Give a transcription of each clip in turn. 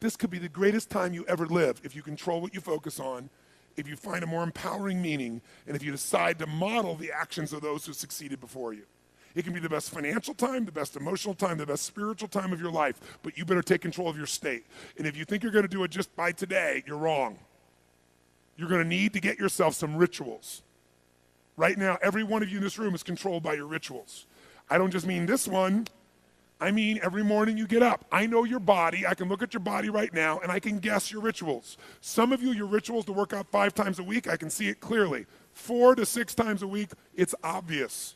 This could be the greatest time you ever live if you control what you focus on, if you find a more empowering meaning, and if you decide to model the actions of those who succeeded before you. It can be the best financial time, the best emotional time, the best spiritual time of your life, but you better take control of your state. And if you think you're going to do it just by today, you're wrong. You're going to need to get yourself some rituals. Right now, every one of you in this room is controlled by your rituals. I don't just mean this one. I mean every morning you get up. I know your body. I can look at your body right now, and I can guess your rituals. Some of you, your rituals to work out 5 times a week, I can see it clearly. 4 to 6 times a week, it's obvious.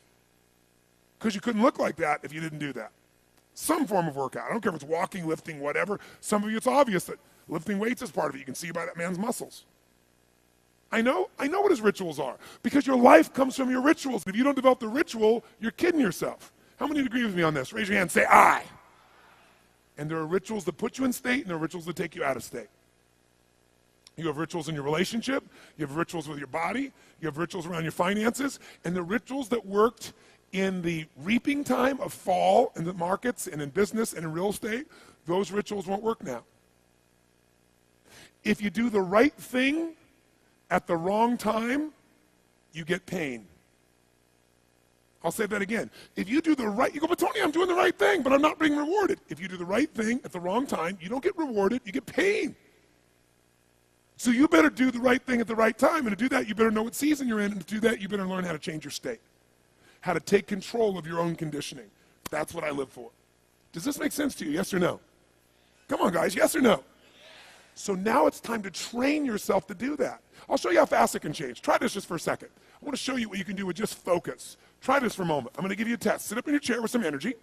Because you couldn't look like that if you didn't do that. Some form of workout. I don't care if it's walking, lifting, whatever. Some of you, it's obvious that lifting weights is part of it. You can see by that man's muscles. I know what his rituals are. Because your life comes from your rituals. If you don't develop the ritual, you're kidding yourself. How many agree with me on this? Raise your hand, say I. And there are rituals that put you in state, and there are rituals that take you out of state. You have rituals in your relationship. You have rituals with your body. You have rituals around your finances. And the rituals that worked in the reaping time of fall in the markets and in business and in real estate, those rituals won't work now. If you do the right thing at the wrong time, you get pain. I'll say that again. If you do the right, you go, but Tony, I'm doing the right thing, but I'm not being rewarded. If you do the right thing at the wrong time, you don't get rewarded, you get pain. So you better do the right thing at the right time, and to do that, you better know what season you're in, and to do that, you better learn how to change your state. How to take control of your own conditioning. That's what I live for. Does this make sense to you, yes or no? Come on, guys, yes or no? So now it's time to train yourself to do that. I'll show you how fast it can change. Try this just for a second. I want to show you what you can do with just focus. Try this for a moment. I'm going to give you a test. Sit up in your chair with some energy.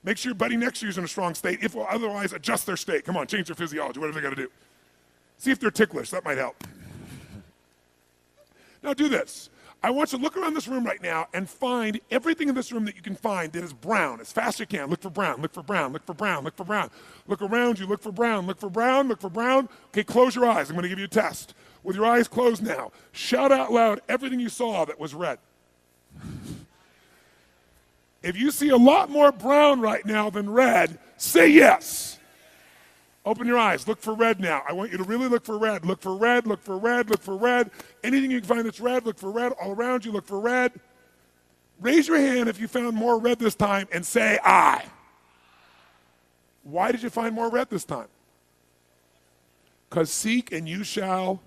Make sure your buddy next to you is in a strong state. If otherwise, adjust their state. Come on, change their physiology, whatever they got to do. See if they're ticklish. That might help. Now do this. I want you to look around this room right now and find everything in this room that you can find that is brown as fast as you can. Look for brown, look for brown, look for brown, look for brown. Look around you, look for brown, look for brown, look for brown. Okay, close your eyes. I'm going to give you a test. With your eyes closed now, shout out loud everything you saw that was red. If you see a lot more brown right now than red, say yes. Open your eyes. Look for red now. I want you to really look for red. Look for red, look for red, look for red. Anything you can find that's red, look for red. All around you, look for red. Raise your hand if you found more red this time and say I. Why did you find more red this time? Because seek and you shall.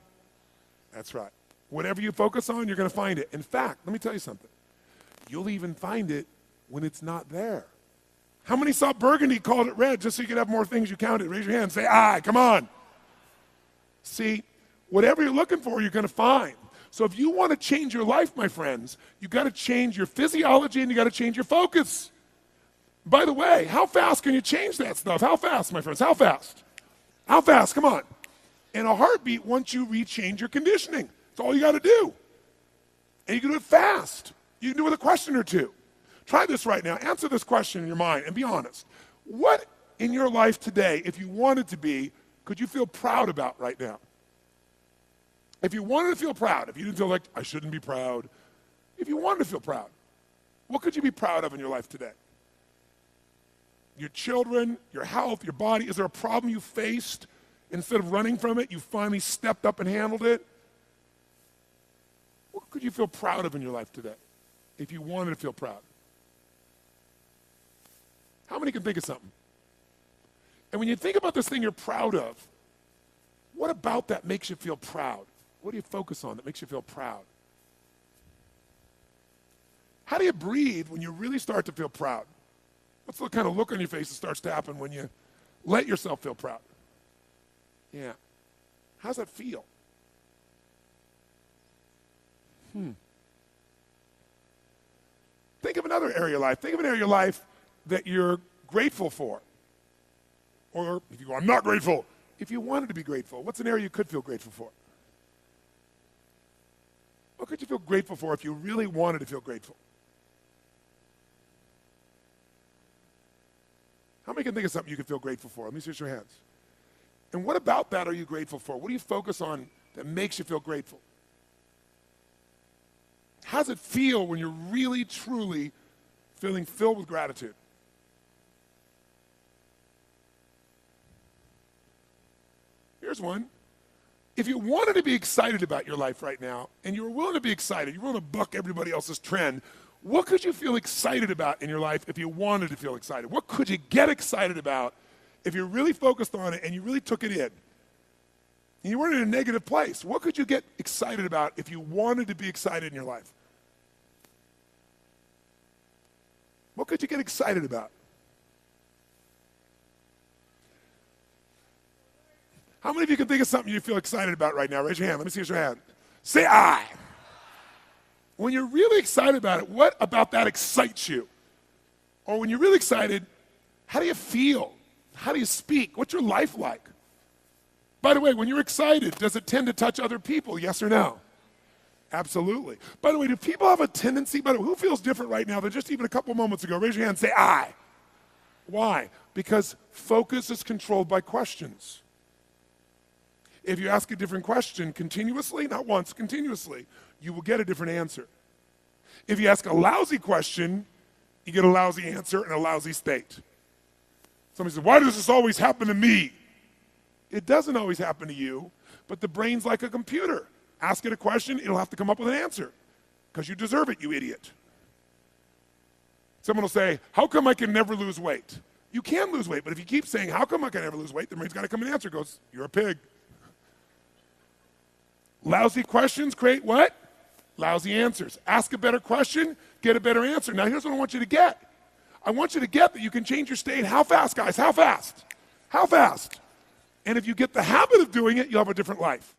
That's right. Whatever you focus on, you're going to find it. In fact, let me tell you something. You'll even find it when it's not there. How many saw burgundy, called it red, just so you could have more things you counted? Raise your hand, say I, come on. See, whatever you're looking for, you're going to find. So if you want to change your life, my friends, you've got to change your physiology and you got to change your focus. By the way, how fast can you change that stuff? How fast, my friends? How fast? How fast? Come on. In a heartbeat, once you rechange your conditioning. That's all you got to do. And you can do it fast. You can do it with a question or two. Try this right now. Answer this question in your mind and be honest. What in your life today, if you wanted to be, could you feel proud about right now? If you wanted to feel proud, if you didn't feel like, I shouldn't be proud, if you wanted to feel proud, what could you be proud of in your life today? Your children, your health, your body. Is there a problem you faced? Instead of running from it, you finally stepped up and handled it? What could you feel proud of in your life today if you wanted to feel proud? How many can think of something? And when you think about this thing you're proud of, what about that makes you feel proud? What do you focus on that makes you feel proud? How do you breathe when you really start to feel proud? What's the kind of look on your face that starts to happen when you let yourself feel proud? Yeah. How's that feel? Think of another area of your life. Think of an area of your life that you're grateful for. Or if you go, I'm not grateful. If you wanted to be grateful, what's an area you could feel grateful for? What could you feel grateful for if you really wanted to feel grateful? How many can think of something you could feel grateful for? Let me see your hands. And what about that are you grateful for? What do you focus on that makes you feel grateful? How does it feel when you're really, truly feeling filled with gratitude? Here's one. If you wanted to be excited about your life right now, and you were willing to be excited, you're willing to buck everybody else's trend, what could you feel excited about in your life if you wanted to feel excited? What could you get excited about if you really focused on it and you really took it in? And you weren't in a negative place. What could you get excited about if you wanted to be excited in your life? What could you get excited about? How many of you can think of something you feel excited about right now? Raise your hand. Let me see your hand. Say I. When you're really excited about it, what about that excites you? Or when you're really excited, how do you feel? How do you speak? What's your life like? By the way, when you're excited, does it tend to touch other people? Yes or no? Absolutely. By the way, do people have a tendency, by the way, who feels different right now than just even a couple moments ago? Raise your hand and say I. Why? Because focus is controlled by questions. If you ask a different question continuously, not once, continuously, you will get a different answer. If you ask a lousy question, you get a lousy answer and a lousy state. Somebody says, why does this always happen to me? It doesn't always happen to you, but the brain's like a computer. Ask it a question, it'll have to come up with an answer because you deserve it, you idiot. Someone will say, how come I can never lose weight? You can lose weight, but if you keep saying, how come I can never lose weight, the brain's got to come and answer. It goes, you're a pig. Lousy questions create what? Lousy answers. Ask a better question, get a better answer. Now here's what I want you to get. I want you to get that you can change your state. How fast, guys? How fast? How fast? And if you get the habit of doing it, you'll have a different life.